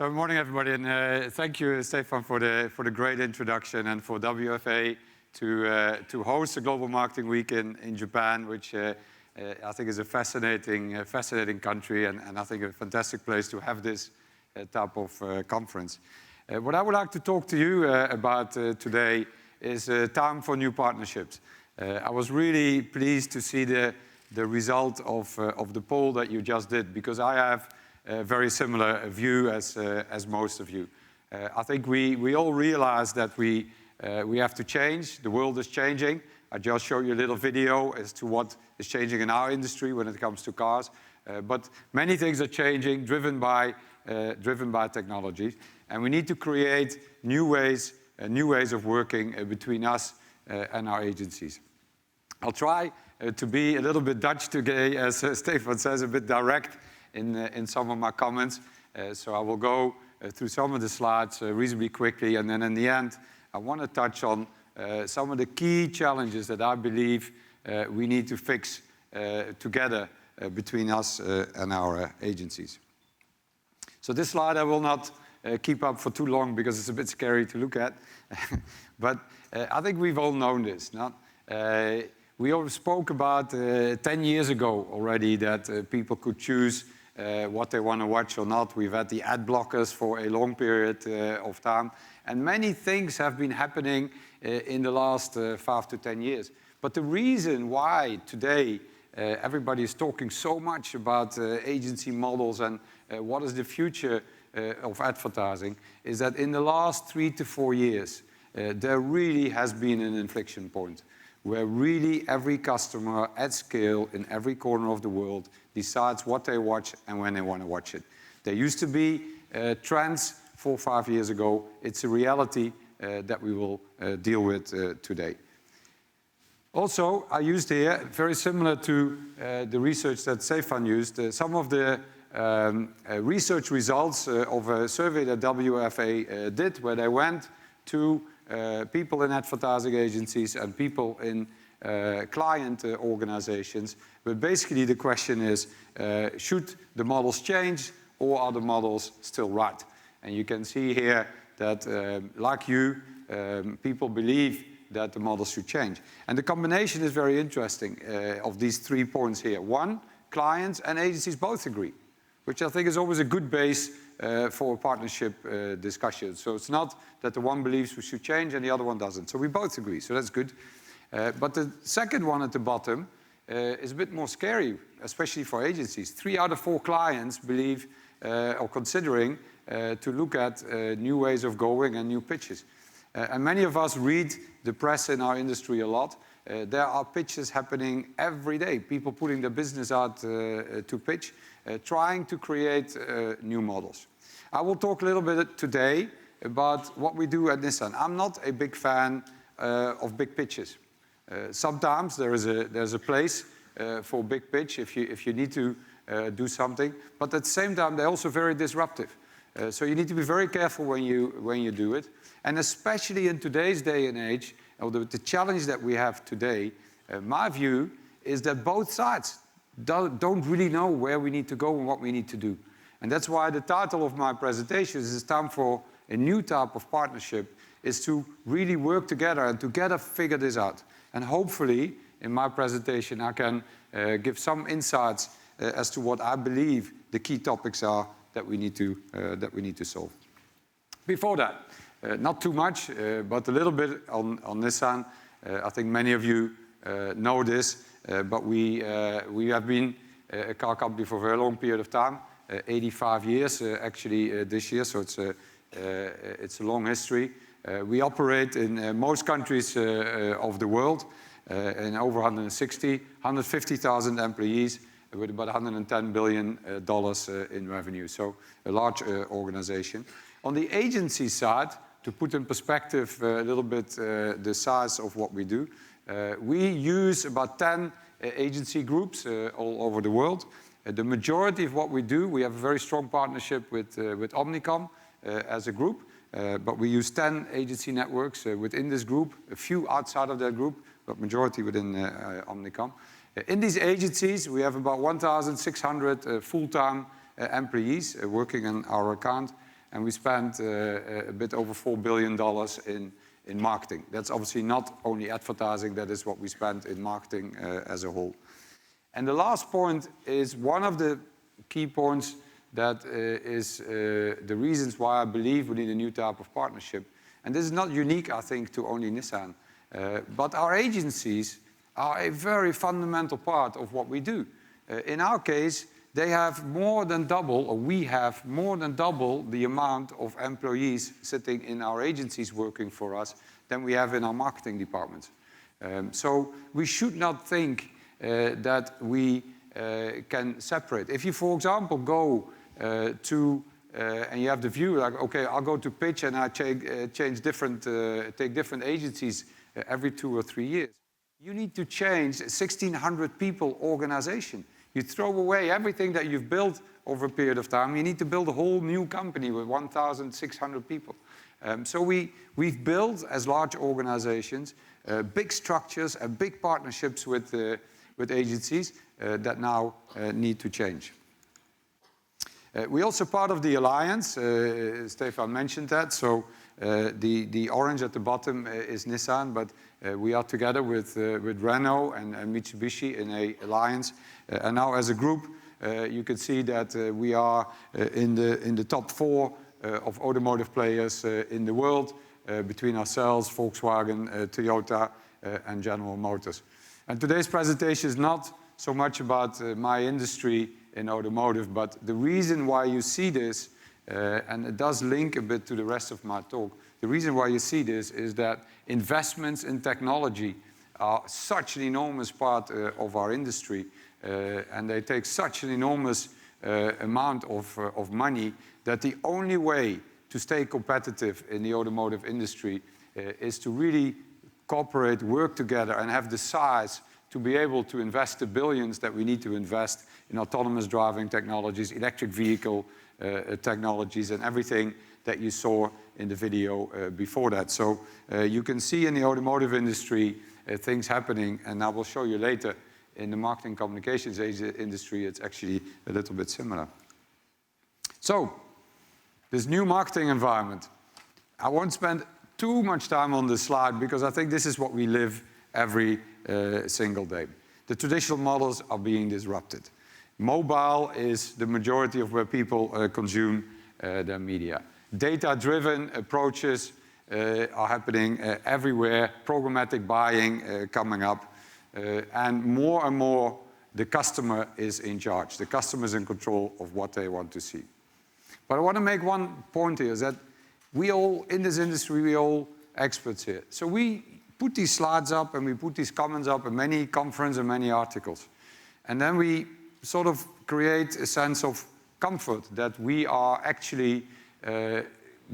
So good morning, everybody, and thank you, Stefan, for the great introduction, and for WFA to host the Global Marketing Week in Japan, which I think is a fascinating country, and I think a fantastic place to have this type of conference. What I would like to talk to you about today is time for new partnerships. I was really pleased to see the result of the poll that you just did, because I have a very similar view as most of you. I think we all realize that we have to change. The world is changing. I just showed you a little video as to what is changing in our industry when it comes to cars. But many things are changing, driven by technology, and we need to create new ways of working between us and our agencies. I'll try to be a little bit Dutch today, as Stefan says, a bit direct in some of my comments. So I will go through some of the slides reasonably quickly, and then in the end, I want to touch on some of the key challenges that I believe we need to fix together between us and our agencies. So this slide I will not keep up for too long because it's a bit scary to look at. But I think we've all known this. We all spoke about 10 years ago already that people could choose what they want to watch or not. We've had the ad blockers for a long period of time. And many things have been happening in the last 5 to 10 years. But the reason why today everybody is talking so much about agency models and what is the future of advertising is that in the last 3 to 4 years, there really has been an inflection point where really every customer at scale in every corner of the world decides what they watch and when they want to watch it. There used to be trends 4 or 5 years ago. It's a reality that we will deal with today. Also, I used here, very similar to the research that Stefan used, some of the research results of a survey that WFA did, where they went to people in advertising agencies and people in client organizations. But basically the question is, should the models change or are the models still right? And you can see here that, like you, people believe that the models should change. And the combination is very interesting of these 3 points here. One, clients and agencies both agree, which I think is always a good base for a partnership discussion. So it's not that the one believes we should change and the other one doesn't. So we both agree, so that's good. But the second one at the bottom is a bit more scary, especially for agencies. 3 out of 4 clients believe or considering to look at new ways of going and new pitches. And many of us read the press in our industry a lot. There are pitches happening every day, people putting their business out to pitch, trying to create new models. I will talk a little bit today about what we do at Nissan. I'm not a big fan of big pitches. Sometimes there's a place for a big pitch if you need to do something, but at the same time they're also very disruptive. So you need to be very careful when you do it, and especially in today's day and age, or the challenge that we have today. My view is that both sides don't really know where we need to go and what we need to do. And that's why the title of my presentation is time for a new type of partnership, is to really work together and together figure this out. And hopefully, in my presentation, I can give some insights as to what I believe the key topics are that we need to solve. Before that, not too much, but a little bit on Nissan. I think many of you know this. But we have been a car company for a very long period of time, 85 years actually this year, so it's a long history. We operate in most countries of the world, in over 150,000 employees with about $110 billion in revenue, so a large organization. On the agency side, to put in perspective a little bit the size of what we do, we use about 10 agency groups all over the world. The majority of what we do, we have a very strong partnership with Omnicom as a group, but we use 10 agency networks within this group, a few outside of that group, but majority within Omnicom. In these agencies, we have about 1,600 full-time employees working on our account, and we spent a bit over $4 billion in marketing. That's obviously not only advertising, that is what we spent in marketing as a whole. And the last point is one of the key points that is the reasons why I believe we need a new type of partnership. And this is not unique, I think, to only Nissan. But our agencies are a very fundamental part of what we do. In our case, they have more than double, or we have more than double the amount of employees sitting in our agencies working for us than we have in our marketing departments. So we should not think that we can separate. If you, for example, go and you have the view like, okay, I'll go to pitch and I take different agencies every 2 or 3 years. You need to change 1,600 people organization. You throw away everything that you've built over a period of time. You need to build a whole new company with 1,600 people. So we've built, as large organizations, big structures and big partnerships with agencies that now need to change. We're also part of the alliance. Stefan mentioned that. So the orange at the bottom is Nissan, but we are together with Renault and Mitsubishi in an alliance. And now as a group, you can see that we are in the top 4 of automotive players in the world, between ourselves, Volkswagen, Toyota, and General Motors. And today's presentation is not so much about my industry in automotive, but the reason why you see this, and it does link a bit to the rest of my talk, the reason why you see this is that investments in technology are such an enormous part of our industry, and they take such an enormous amount of money that the only way to stay competitive in the automotive industry is to really cooperate, work together, and have the size to be able to invest the billions that we need to invest in autonomous driving technologies, electric vehicle technologies, and everything that you saw in the video before that. So you can see in the automotive industry things happening, and I will show you later in the marketing communications industry, it's actually a little bit similar. So this new marketing environment, I won't spend too much time on this slide because I think this is what we live every single day. The traditional models are being disrupted. Mobile is the majority of where people consume their media. Data-driven approaches are happening everywhere, programmatic buying coming up, and more the customer is in charge. The customer is in control of what they want to see. But I want to make one point here, is that we all, in this industry, we all experts here. So we put these slides up and we put these comments up in many conferences and many articles. And then we sort of create a sense of comfort that we are actually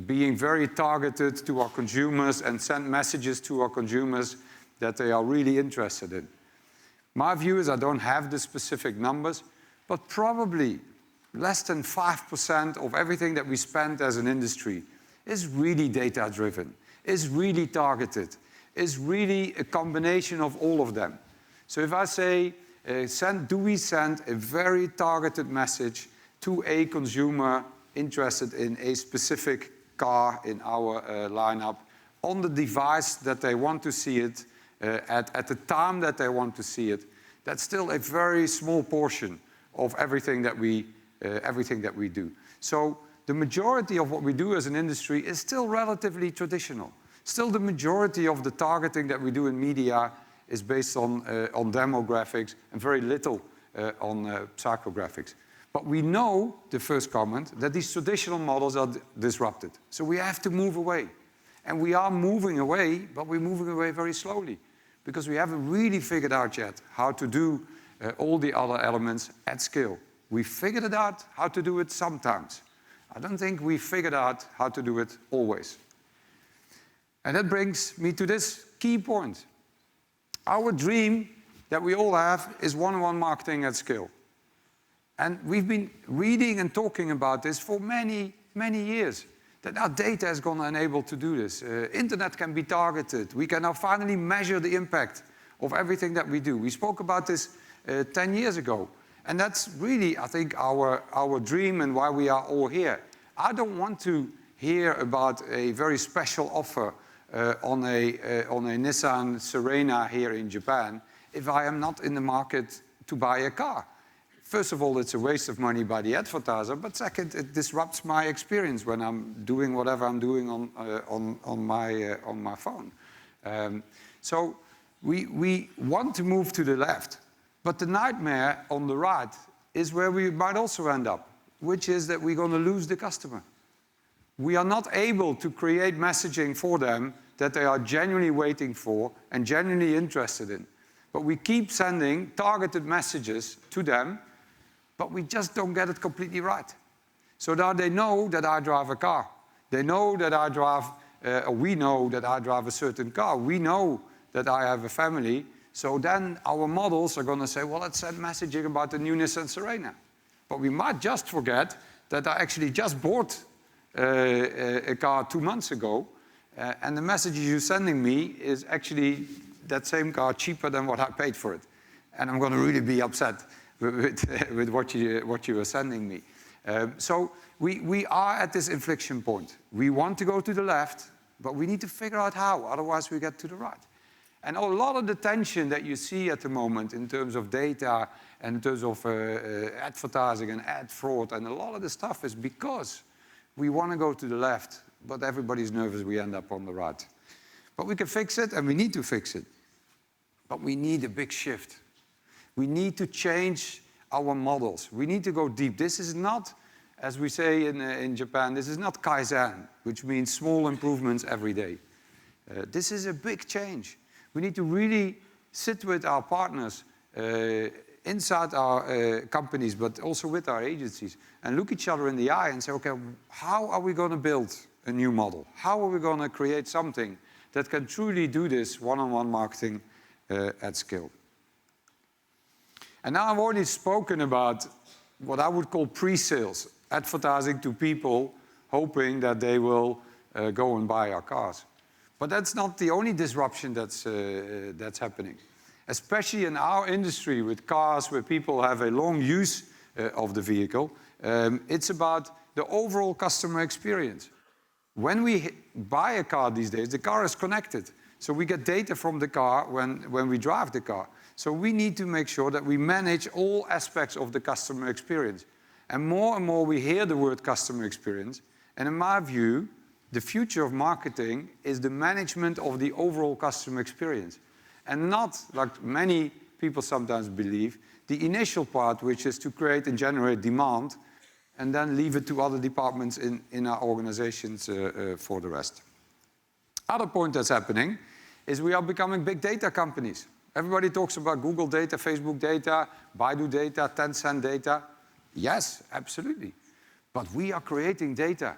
being very targeted to our consumers and send messages to our consumers that they are really interested in. My view is I don't have the specific numbers, but probably less than 5% of everything that we spend as an industry is really data-driven, is really targeted, is really a combination of all of them. So if I say, do we send a very targeted message to a consumer interested in a specific car in our lineup, on the device that they want to see it, at the time that they want to see it, that's still a very small portion of everything that we do. So the majority of what we do as an industry is still relatively traditional. Still the majority of the targeting that we do in media is based on demographics and very little on psychographics. But we know, the first comment, that these traditional models are disrupted. So we have to move away. And we are moving away, but we're moving away very slowly because we haven't really figured out yet how to do all the other elements at scale. We figured it out how to do it sometimes. I don't think we figured out how to do it always. And that brings me to this key point. Our dream that we all have is one-on-one marketing at scale. And we've been reading and talking about this for many, many years, that our data is going to enable to do this. Internet can be targeted. We can now finally measure the impact of everything that we do. We spoke about this 10 years ago. And that's really, I think, our dream and why we are all here. I don't want to hear about a very special offer on a Nissan Serena here in Japan if I am not in the market to buy a car. First of all, it's a waste of money by the advertiser, but second, it disrupts my experience when I'm doing whatever I'm doing on my phone. So we want to move to the left, but the nightmare on the right is where we might also end up, which is that we're going to lose the customer. We are not able to create messaging for them that they are genuinely waiting for and genuinely interested in. But we keep sending targeted messages to them, but we just don't get it completely right. So now they know that I drive a car. They know that I drive, or we know that I drive a certain car. We know that I have a family. So then our models are going to say, well, let's send messaging about the new Nissan Serena. But we might just forget that I actually just bought a car 2 months ago, and the messages you're sending me is actually that same car cheaper than what I paid for it. And I'm going to really be upset with what you are sending me. So we are at this inflection point. We want to go to the left, but we need to figure out how, otherwise we get to the right. And a lot of the tension that you see at the moment in terms of data and in terms of advertising and ad fraud and a lot of the stuff is because we want to go to the left, but everybody's nervous we end up on the right. But we can fix it, and we need to fix it. But we need a big shift. We need to change our models. We need to go deep. This is not, as we say in Japan, this is not Kaizen, which means small improvements every day. This is a big change. We need to really sit with our partners inside our companies, but also with our agencies, and look each other in the eye and say, okay, how are we going to build a new model? How are we going to create something that can truly do this one-on-one marketing at scale? And now I've already spoken about what I would call pre-sales, advertising to people, hoping that they will go and buy our cars. But that's not the only disruption that's happening. Especially in our industry with cars where people have a long use of the vehicle, it's about the overall customer experience. When we buy a car these days, the car is connected. So we get data from the car when we drive the car. So we need to make sure that we manage all aspects of the customer experience. And more we hear the word customer experience. And in my view, the future of marketing is the management of the overall customer experience. And not, like many people sometimes believe, the initial part, which is to create and generate demand, and then leave it to other departments in our organizations for the rest. Other point that's happening is we are becoming big data companies. Everybody talks about Google data, Facebook data, Baidu data, Tencent data. Yes, absolutely. But we are creating data.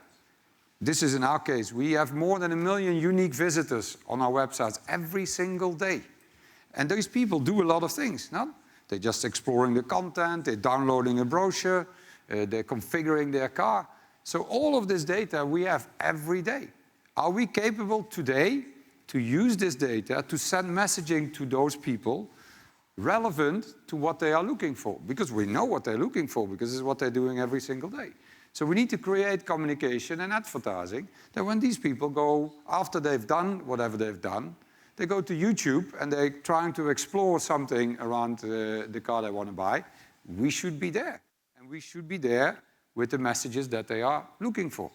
This is in our case. We have more than 1 million unique visitors on our websites every single day. And those people do a lot of things, no? They're just exploring the content, they're downloading a brochure, they're configuring their car. So all of this data we have every day. Are we capable today to use this data to send messaging to those people relevant to what they are looking for? Because we know what they're looking for, because it's what they're doing every single day. So we need to create communication and advertising that when these people go, after they've done whatever they've done, they go to YouTube and they're trying to explore something around the car they want to buy, we should be there. And we should be there with the messages that they are looking for.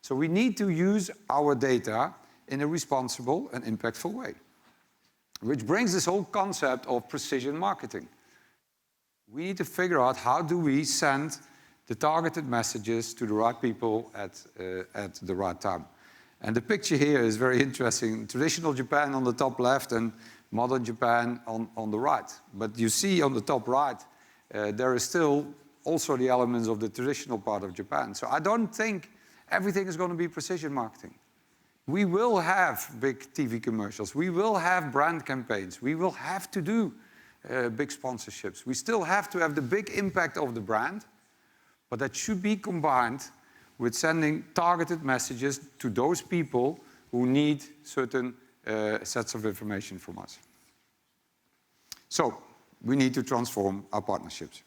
So we need to use our data in a responsible and impactful way. Which brings this whole concept of precision marketing. We need to figure out how do we send the targeted messages to the right people at the right time. And the picture here is very interesting. Traditional Japan on the top left and modern Japan on the right. But you see on the top right, there is still also the elements of the traditional part of Japan. So I don't think everything is going to be precision marketing. We will have big TV commercials. We will have brand campaigns. We will have to do big sponsorships. We still have to have the big impact of the brand, but that should be combined with sending targeted messages to those people who need certain sets of information from us. So we need to transform our partnerships.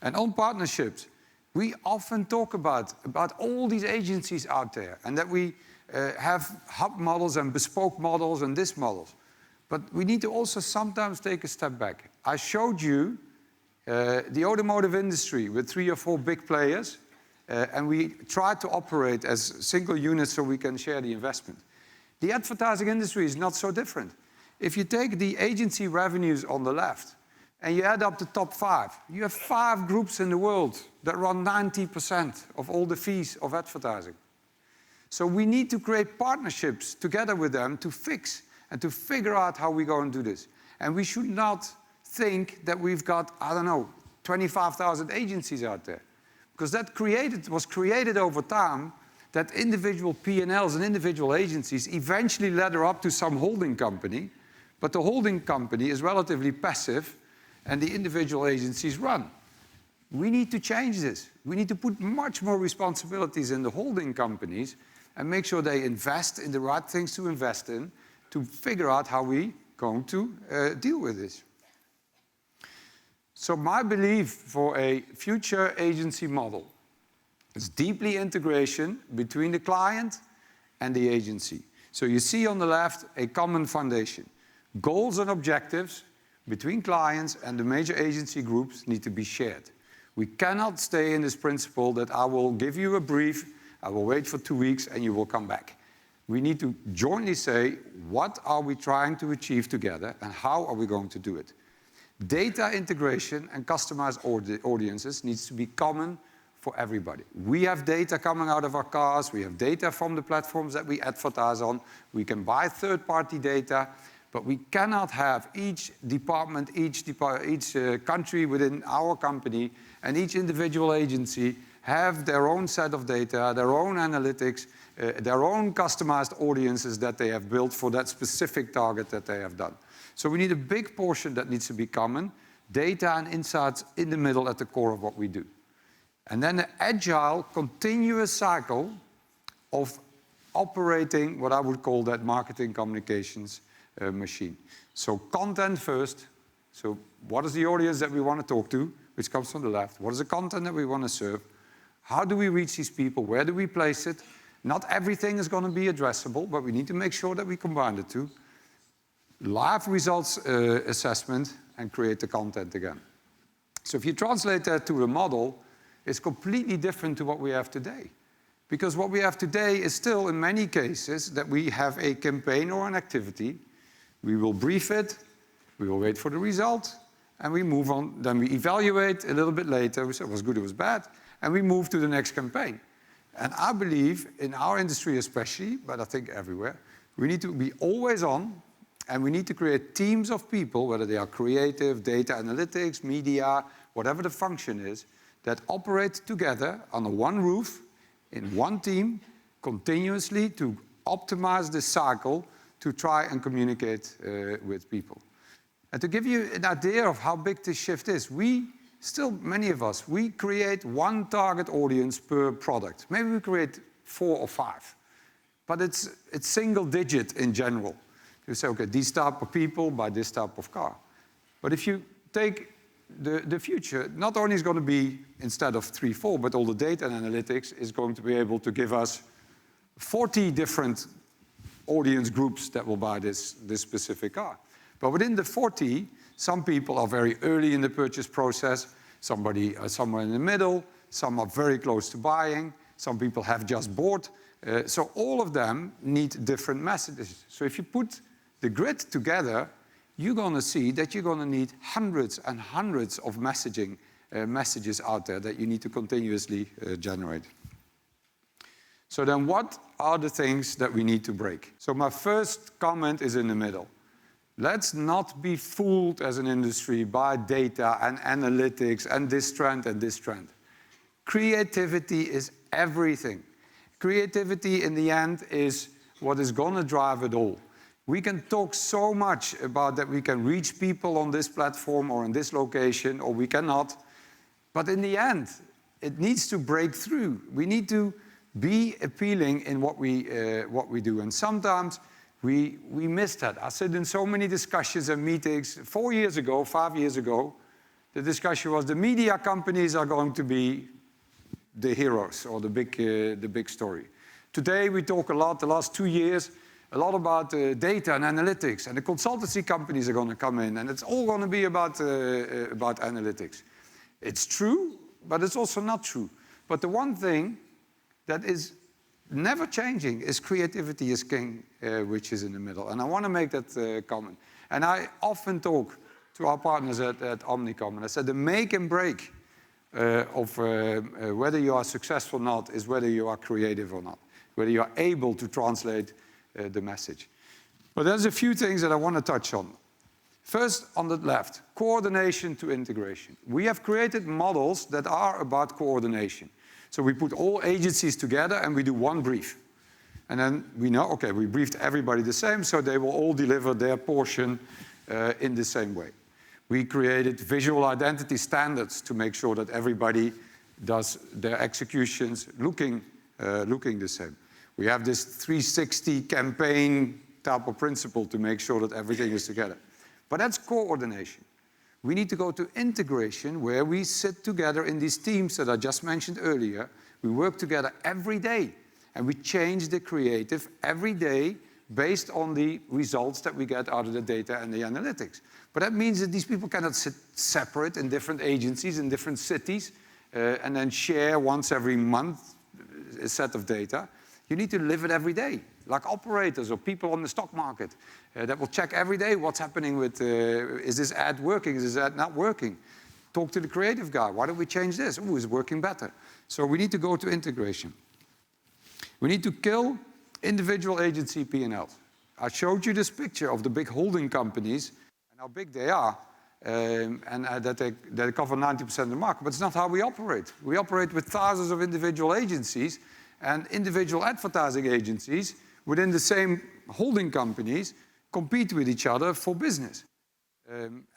And on partnerships, We often talk about all these agencies out there and that we have hub models and bespoke models and this models. But we need to also sometimes take a step back. I showed you the automotive industry with 3 or 4 big players, and we tried to operate as single units so we can share the investment. The advertising industry is not so different. If you take the agency revenues on the left and you add up the top 5, you have 5 groups in the world that run 90% of all the fees of advertising. So we need to create partnerships together with them to fix and to figure out how we're going to do this. And we should not think that we've got, I don't know, 25,000 agencies out there. Because that was created over time, that individual P&Ls and individual agencies eventually ladder up to some holding company, but the holding company is relatively passive and the individual agencies run. We need to change this. We need to put much more responsibilities in the holding companies and make sure they invest in the right things to invest in to figure out how we're going to deal with this. So my belief for a future agency model is deeply integration between the client and the agency. So you see on the left a common foundation. Goals and objectives between clients and the major agency groups need to be shared. We cannot stay in this principle that I will give you a brief, I will wait for 2 weeks and you will come back. We need to jointly say, what are we trying to achieve together and how are we going to do it? Data integration and customized audiences needs to be common for everybody. We have data coming out of our cars, we have data from the platforms that we advertise on, we can buy third-party data, but we cannot have each department, each country within our company and each individual agency have their own set of data, their own analytics, their own customized audiences that they have built for that specific target that they have done. So we need a big portion that needs to be common, data and insights in the middle at the core of what we do. And then an agile, continuous cycle of operating what I would call that marketing communications machine. So content first. So what is the audience that we want to talk to, which comes from the left? What is the content that we want to serve? How do we reach these people? Where do we place it? Not everything is going to be addressable, but we need to make sure that we combine the two. Live results assessment and create the content again. So if you translate that to a model, it's completely different to what we have today. Because what we have today is still, in many cases, that we have a campaign or an activity, we will brief it, we will wait for the result, and we move on. Then we evaluate a little bit later, we say it was good, it was bad, and we move to the next campaign. And I believe, in our industry especially, but I think everywhere, we need to be always on, and we need to create teams of people, whether they are creative, data analytics, media, whatever the function is, that operate together under one roof, in one team, continuously to optimize the cycle to try and communicate with people. And to give you an idea of how big this shift is, many of us, we create one target audience per product. Maybe we create 4 or 5, but it's single digit in general. You say, okay, these type of people buy this type of car. But if you take the future, not only is going to be, instead of 3, 4, but all the data and analytics is going to be able to give us 40 different audience groups that will buy this specific car. But within the 40, some people are very early in the purchase process, somebody somewhere in the middle, some are very close to buying, some people have just bought. So all of them need different messages. So if you put the grid together, you're going to see that you're going to need hundreds and hundreds of messages out there that you need to continuously generate. So then what are the things that we need to break? So my first comment is in the middle. Let's not be fooled as an industry by data and analytics and this trend and this trend. Creativity is everything. Creativity in the end is what is going to drive it all. We can talk so much about that we can reach people on this platform or in this location, or we cannot. But in the end, it needs to break through. We need to be appealing in what we do. And sometimes we miss that. I sit in so many discussions and meetings. 4 years ago, 5 years ago, the discussion was the media companies are going to be the heroes or the big story. Today we talk a lot, the last 2 years, a lot about data and analytics, and the consultancy companies are going to come in, and it's all going to be about analytics. It's true, but it's also not true. But the one thing that is never changing is creativity is king, which is in the middle. And I want to make that comment. And I often talk to our partners at Omnicom, and I said the make and break of whether you are successful or not is whether you are creative or not, whether you are able to translate the message. But there's a few things that I want to touch on. First, on the left, coordination to integration. We have created models that are about coordination. So we put all agencies together and we do one brief. And then we know, okay, we briefed everybody the same, so they will all deliver their portion in the same way. We created visual identity standards to make sure that everybody does their executions looking the same. We have this 360 campaign type of principle to make sure that everything is together. But that's coordination. We need to go to integration, where we sit together in these teams that I just mentioned earlier. We work together every day, and we change the creative every day based on the results that we get out of the data and the analytics. But that means that these people cannot sit separate in different agencies, in different cities, and then share once every month a set of data. You need to live it every day, like operators or people on the stock market that will check every day what's happening with, is this ad working, is this ad not working? Talk to the creative guy, why don't we change this? Oh, it's working better. So we need to go to integration. We need to kill individual agency P&Ls. I showed you this picture of the big holding companies and how big they are, and that they cover 90% of the market, but it's not how we operate. We operate with thousands of individual agencies, and individual advertising agencies within the same holding companies compete with each other for business.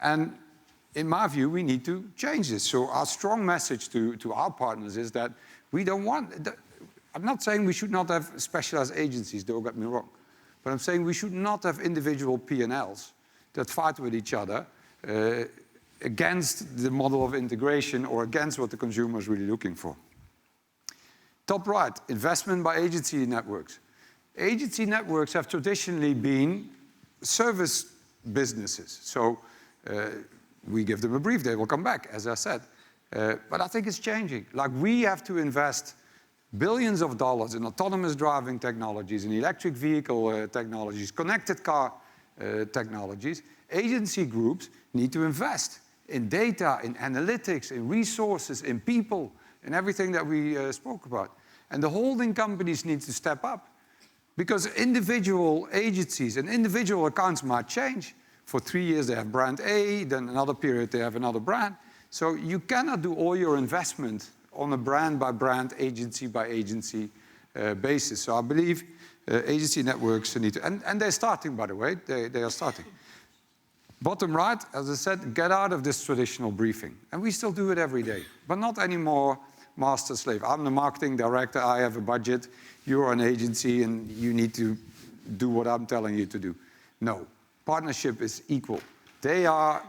And in my view, we need to change this. So our strong message to our partners is that we don't want... I'm not saying we should not have specialized agencies, don't get me wrong. But I'm saying we should not have individual P&Ls that fight with each other against the model of integration or against what the consumer is really looking for. Top right, investment by agency networks. Agency networks have traditionally been service businesses. So we give them a brief, they will come back, as I said. But I think it's changing. Like, we have to invest billions of dollars in autonomous driving technologies, in electric vehicle technologies, connected car technologies. Agency groups need to invest in data, in analytics, in resources, in people, in everything that we spoke about. And the holding companies need to step up, because individual agencies and individual accounts might change. For 3 years they have brand A, then another period they have another brand. So you cannot do all your investment on a brand by brand, agency by agency basis. So I believe agency networks need to, and they're starting, by the way, they are starting. Bottom right, as I said, get out of this traditional briefing. And we still do it every day, but not anymore master-slave. I'm the marketing director, I have a budget, you're an agency, and you need to do what I'm telling you to do. No, partnership is equal. They are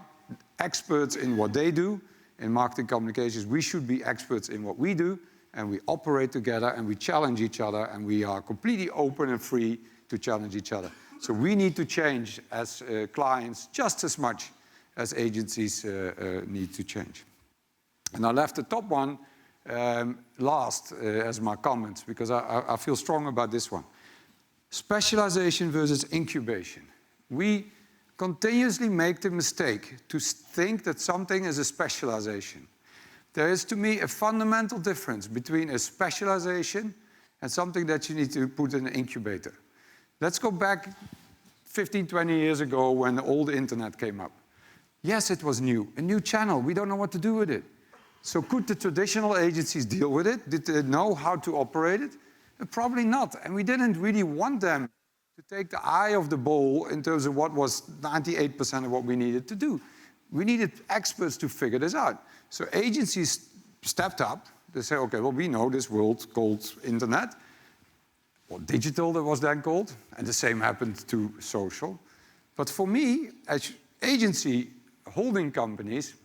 experts in what they do. In marketing communications, we should be experts in what we do, and we operate together, and we challenge each other, and we are completely open and free to challenge each other. So we need to change as clients just as much as agencies need to change. And I left the top one last as my comments, because I feel strong about this one. Specialization versus incubation. We continuously make the mistake to think that something is a specialization. There is, to me, a fundamental difference between a specialization and something that you need to put in an incubator. Let's go back 15, 20 years ago when the old internet came up. Yes, it was new, a new channel. We don't know what to do with it. So could the traditional agencies deal with it? Did they know how to operate it? Probably not. And we didn't really want them to take the eye off the ball in terms of what was 98% of what we needed to do. We needed experts to figure this out. So agencies stepped up. They say, okay, well, we know this world called internet, or digital that was then called, and the same happened to social. But for me, as agency holding companies,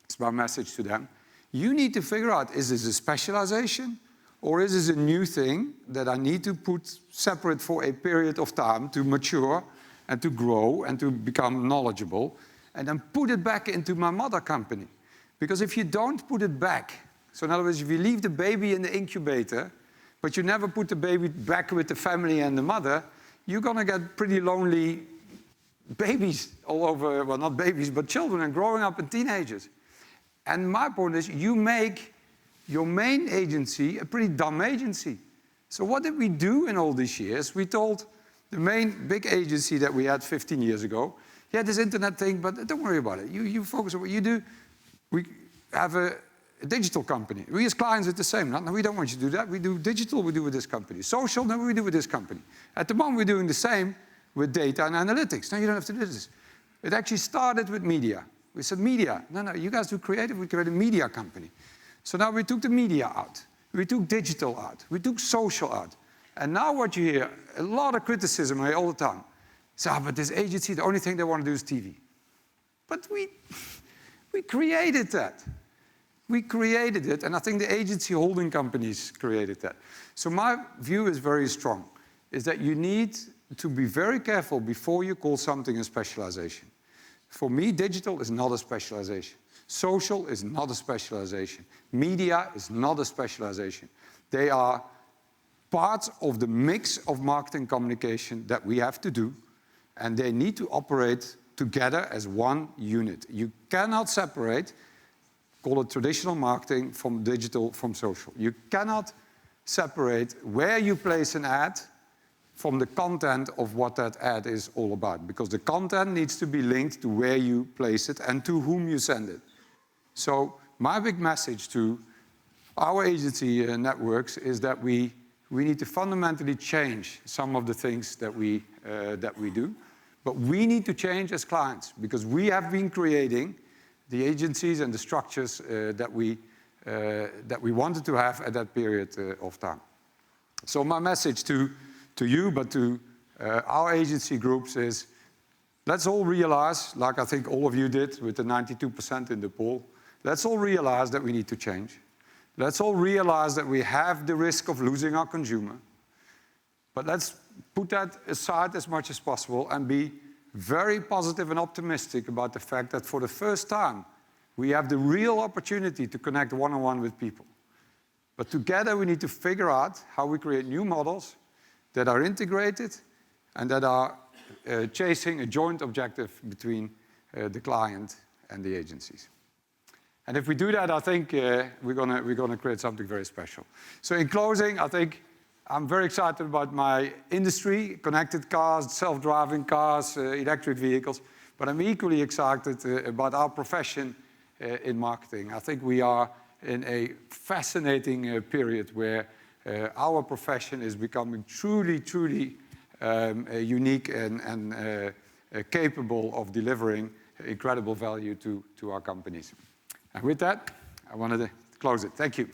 it's my message to them, You need to figure out, is this a specialization or is this a new thing that I need to put separate for a period of time to mature and to grow and to become knowledgeable and then put it back into my mother company? Because if you don't put it back, so in other words, if you leave the baby in the incubator, but you never put the baby back with the family and the mother, you're going to get pretty lonely babies all over, well, not babies, but children and growing up and teenagers. And my point is, you make your main agency a pretty dumb agency. So what did we do in all these years? We told the main big agency that we had 15 years ago, yeah, this internet thing, but don't worry about it. You focus on what you do. We have a digital company. We as clients are the same. No, we don't want you to do that. We do digital, we do with this company. Social, no, we do with this company. At the moment, we're doing the same with data and analytics. No, you don't have to do this. It actually started with media. We said, media. No, you guys do creative. We create a media company. So now we took the media out. We took digital out. We took social out. And now what you hear, a lot of criticism all the time. So, but this agency, the only thing they want to do is TV. But we created that. We created it, and I think the agency holding companies created that. So my view is very strong, is that you need to be very careful before you call something a specialization. For me, digital is not a specialization. Social is not a specialization. Media is not a specialization. They are parts of the mix of marketing communication that we have to do, and they need to operate together as one unit. You cannot separate, call it traditional marketing, from digital, from social. You cannot separate where you place an ad from the content of what that ad is all about, because the content needs to be linked to where you place it and to whom you send it. So my big message to our agency networks is that we need to fundamentally change some of the things that we do, but we need to change as clients, because we have been creating the agencies and the structures that we wanted to have at that period of time. So my message to you, but to our agency groups is, let's all realize, like I think all of you did with the 92% in the poll, let's all realize that we need to change. Let's all realize that we have the risk of losing our consumer. But let's put that aside as much as possible and be very positive and optimistic about the fact that for the first time, we have the real opportunity to connect one-on-one with people. But together, we need to figure out how we create new models that are integrated and that are chasing a joint objective between the client and the agencies. And if we do that, I think we're gonna create something very special. So in closing, I think I'm very excited about my industry, connected cars, self-driving cars, electric vehicles, but I'm equally excited about our profession in marketing. I think we are in a fascinating period where our profession is becoming truly, truly unique and capable of delivering incredible value to our companies. And with that, I wanted to close it. Thank you.